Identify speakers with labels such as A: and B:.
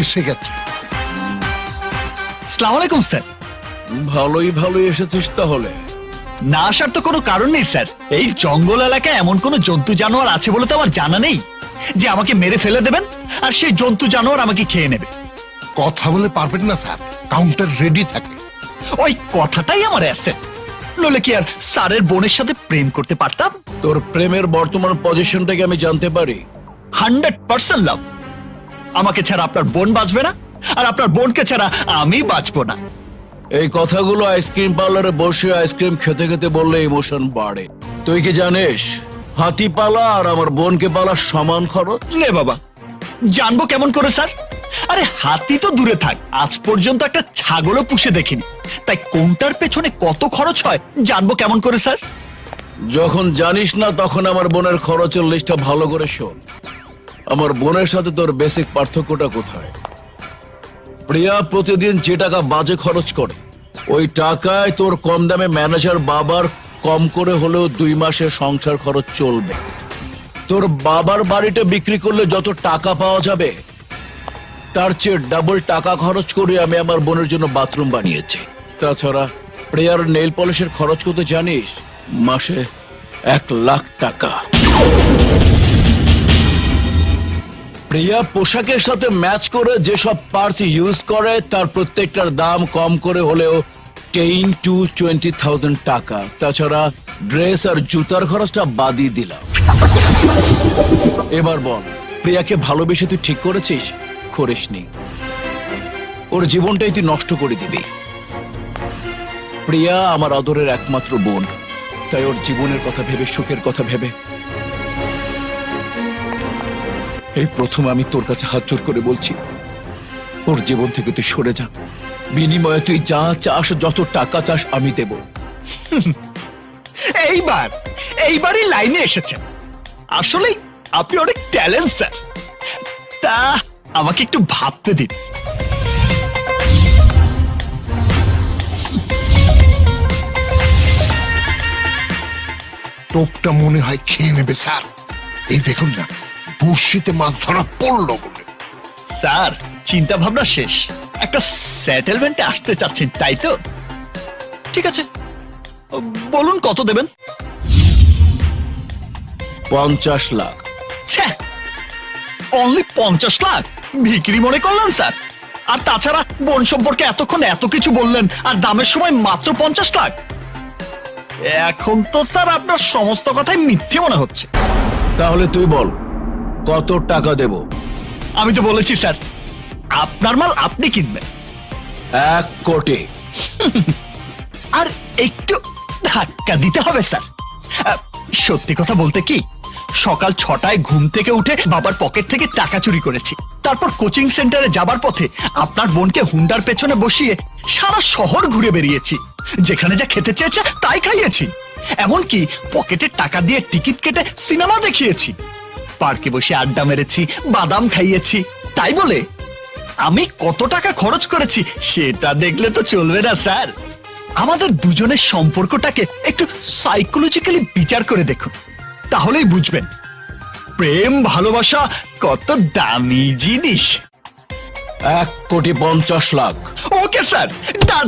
A: এসে গেছে।
B: আসসালামু আলাইকুম স্যার।
C: ভালোই এসেছিস তাহলে।
B: না আসার তো কোনো কারণ নেই স্যার। এই জঙ্গল এলাকায় এমন কোনো জন্তু জানোয়ার আছে বলে তো আমার জানা নেই যে আমাকে মেরে ফেলে দেবেন আর সেই জন্তু জানোয়ার আমাকে খেয়ে নেবে।
A: কথা বলে পারবেন না স্যার, কাউন্টার রেডি থাকে।
B: ওই কথাটাই আমার অ্যাসেট, নইলে কি আর স্যারের বোনের সাথে প্রেম করতে পারতাম?
C: তোর প্রেমের বর্তমান পজিশনটাকে আমি জানতে পারি?
B: 100% লাভ। আমাকে ছাড়া আপনার বোন বাঁচবে না, আর আপনার বোনকে ছাড়া আমি বাঁচবো না।
C: এই কথাগুলো আইসক্রিম পার্লারে বসে আইসক্রিম খেতে খেতে বললে ইমোশন বাড়ে। তুই কি জানিস হাতি পালা আর আমার বোনকে পালা সমান খরচ?
B: নে বাবা, জানবো কেমন করে স্যার? আরে হাতি তো দূরে থাক, আজ পর্যন্ত একটা ছাগলও পুষে দেখিনি, তাই কোনটার পেছনে কত খরচ হয় জানবো কেমন করে স্যার?
C: যখন জানিস না তখন আমার বোনের খরচের লিস্টটা ভালো করে শোন। আমার বোনের সাথে তোর বেসিক পার্থক্যটা কোথায়? প্রিয়া প্রতিদিন যে টাকা বাজে খরচ করে, ওই টাকায় তোর কম দামে ম্যানেজার বাবার কম করে হলেও 2 মাসের সংসার খরচ চলবে। তোর বাবার বাড়িটা বিক্রি করলে যত টাকা পাওয়া যাবে তার চেয়ে ডাবল টাকা খরচ করে আমি আমার বোনের জন্য বাথরুম বানিয়েছি। তাছাড়া প্রিয়ার নেইল পলিশের খরচ কত জানিস? মাসে 1 লাখ টাকা। প্রিয়া পোশাকের সাথে ম্যাচ করে যেসব পার্টস ইউজ করে তার প্রত্যেকটার দাম কম করে হলেও 10 to 20,000 টাকা। তাছাড়া ড্রেস আর জুতার খরচটা বাদই দিলাম। এবার বল, প্রিয়াকে ভালোবেসে তুই ঠিক করেছিস? করিসনি। ওর জীবনটাই তুই নষ্ট করে দিবি। প্রিয়া আমার আদরের একমাত্র বোন, তাই ওর জীবনের কথা ভেবে, সুখের কথা ভেবে এই প্রথম আমি তোর কাছে হাত জোর করে বলছি, ওর জীবন থেকে তুই সরে যা। বিনিময়ে তুই যা চাস, যত টাকা চাস আমি দেব।
B: এইবারই লাইনে এসেছেন। আসলে আপনি অনেক ট্যালেন্ট স্যার। তা আমাকে একটু ভাবতে দিন।
A: টোপটা মনে হয় খেয়ে নেবে স্যার। এই দেখুন না, বড়শিতে মাছ ধরা পড়লো বলে।
B: স্যার চিন্তা ভাবনা শেষ, একটা সেটেলমেন্টে আসতে চাচ্ছেন তাই তো? ঠিক আছে, বলুন কত দেবেন?
C: 50 লাখ।
B: অনলি 50 লাখ? বিক্রি মনে করলেন স্যার? আর তাছাড়া বোন সম্পর্কে এতক্ষণ এত কিছু বললেন, আর দামের সময় মাত্র 50 লাখ? এখন তো স্যার আপনার সমস্ত কথাই মিথ্যে মনে হচ্ছে।
C: তাহলে তুই বল কত টাকা দেব?
B: আমি তো বলেছি স্যার, আপনার মাল আপনি কিনবেন।
C: 1 কোটি।
B: আর একটু ধাক্কা দিতে হবে স্যার। সত্যি কথা বলতে কি, সকাল 6টায় ঘুম থেকে উঠে বাবার পকেট থেকে টাকা চুরি করেছি। তারপর কোচিং সেন্টারে যাবার পথে আপনার বোনকে হুন্ডার পেছনে বসিয়ে সারা শহর ঘুরে বেরিয়েছি। যেখানে যা খেতে চেয়েছে তাই খাইয়েছি। এমনকি পকেটের টাকা দিয়ে টিকিট কেটে সিনেমা দেখিয়েছি। পার্কে বসে আড্ডা মেরেছি, বাদাম খাইয়েছি। তাই বলে আমি কত টাকা খরচ করেছি সেটা দেখলে তো চলবে না স্যার। আমাদের দুজনের সম্পর্কটাকে একটু সাইকোলজিক্যালি বিচার করে দেখুন, তাহলেই বুঝবেন প্রেম ভালোবাসা কত দামি জিনিস।
C: 1,50,00,000।
B: ওকে স্যার, ডান।